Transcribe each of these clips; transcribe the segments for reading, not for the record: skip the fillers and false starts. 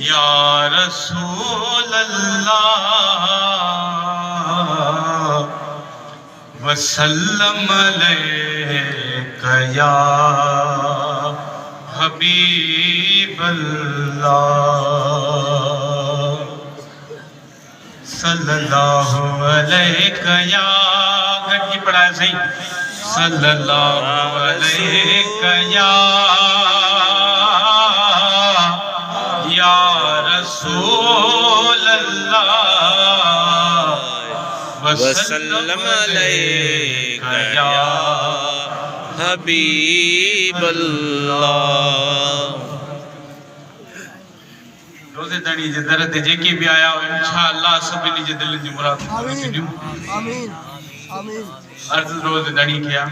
या रसूल अल्लाह वसल्लम अलैका या हबीब अल्लाह सल्लल्लाहु अलैका या गड्डी पढ़ाया सही सल्लल्लाहु अलैका या रसूल अल्लाह वसल्लम अलैका या हबीब अल्लाह। रोज़े दड़ी जे दर ते जेके भी आया हो इंशाअल्लाह सभिनी जे दिल जी मुराद आमीन आमीन आमीन। अर्ज़ रोज़े दड़ी किया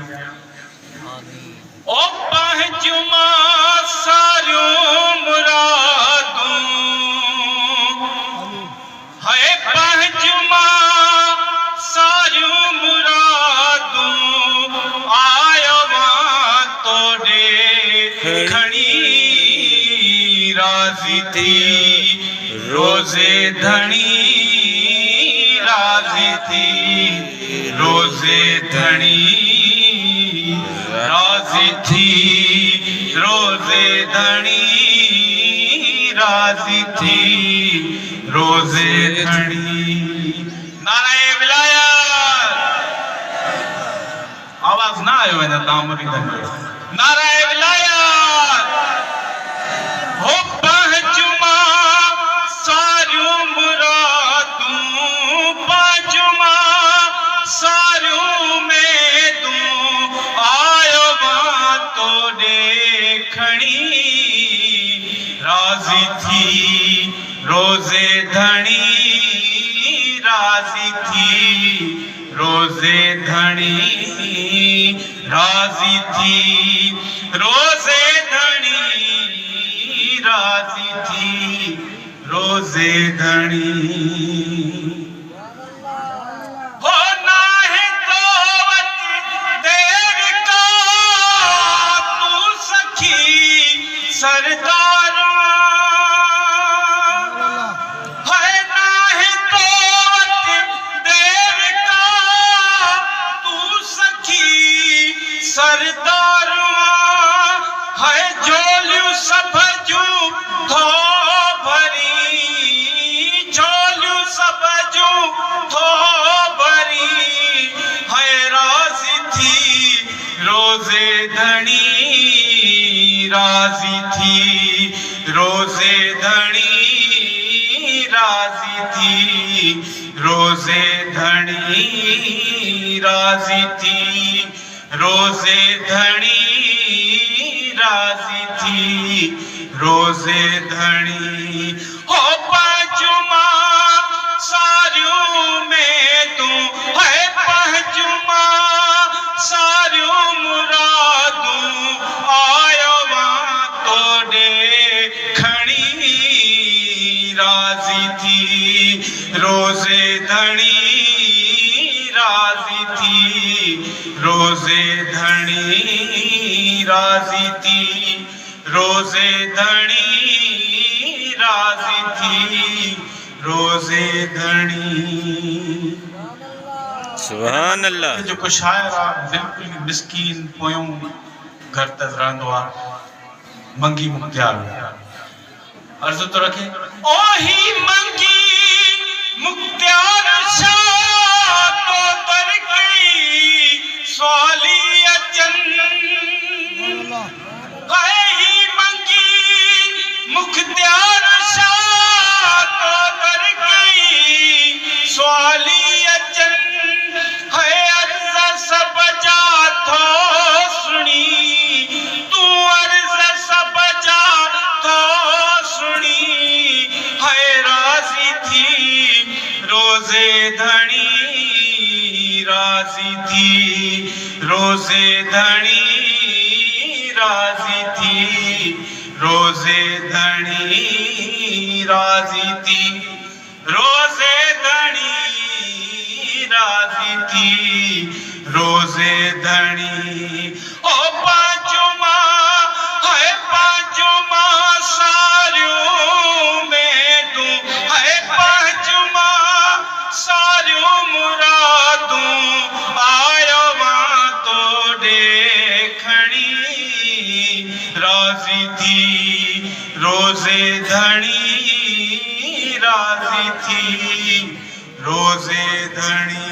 ओ पहुंचुमा सारियूं मुरादूं है पहुंचुमा सारियूं मुरादूं आयो मां तोड़े खणी राज़ी थी रोज़े धणी राज़ी थी रोज़े धणी राज़ी थी रोज़े धणी राज़ी थी रोज़े धणी। नाराए विलायत आवाज़ ना आयो है ना तामरी नाराए विलायत हो पहुंचुमा सारियूं मुरादूं पहुंचुमा सारियूं में तूं आयो मां तोड़े खणी राज़ी थी रोज़े धणी राज़ी थी रोज़े धणी राज़ी थी रोज़े धणी राज़ी थी रोज़े धणी। हो ना है तो देर का तू सखी सरदार है ना है तो देर का तू सखी सरदार है झोलियूं सब जूं थो भरी झोलियूं सब जूं थो भरी है राज़ी थी रोज़े धणी राज़ी थी रोज़े धणी राज़ी थी रोज़े धणी राज़ी थी रोज़े धणी राज़ी थी रोज़े धणी। हो पहुंचुमा सारियूं में तूं है पहुंचुमा सारियूं मुरादूं आयो मां तोड़े खणी राज़ी थी रोज़े धणी राज़ी थी रोज़े धणी राज़ी थी रोज़े धणी राज़ी थी रोज़े धणी। सुभान अल्लाह। जेको शाइर आहे बिल्कुलु मिस्कीन पोयों घर त रहंदो आहे मंगी मुख्तियार अर्ज़ तो रखे ओ ही मंगी मुख्तियार शाह तो दर गई सवाली अचन है ही मंगी मुख्तियार शाह तो दर गई सवाली अचन है अर्ज़ सब जा थो सुनी तू अर्ज़ सब जा थो सुनी है राज़ी थी रोज़े धणी राज़ी थी रोज़े धणी राज़ी थी रोज़े धणी राज़ी थी रोज़े धणी राज़ी थी रोज़े धणी। ओ पांचुमा है पांचुमा सारियों में राजी थी रोजे धनी राजी थी रोजे धनी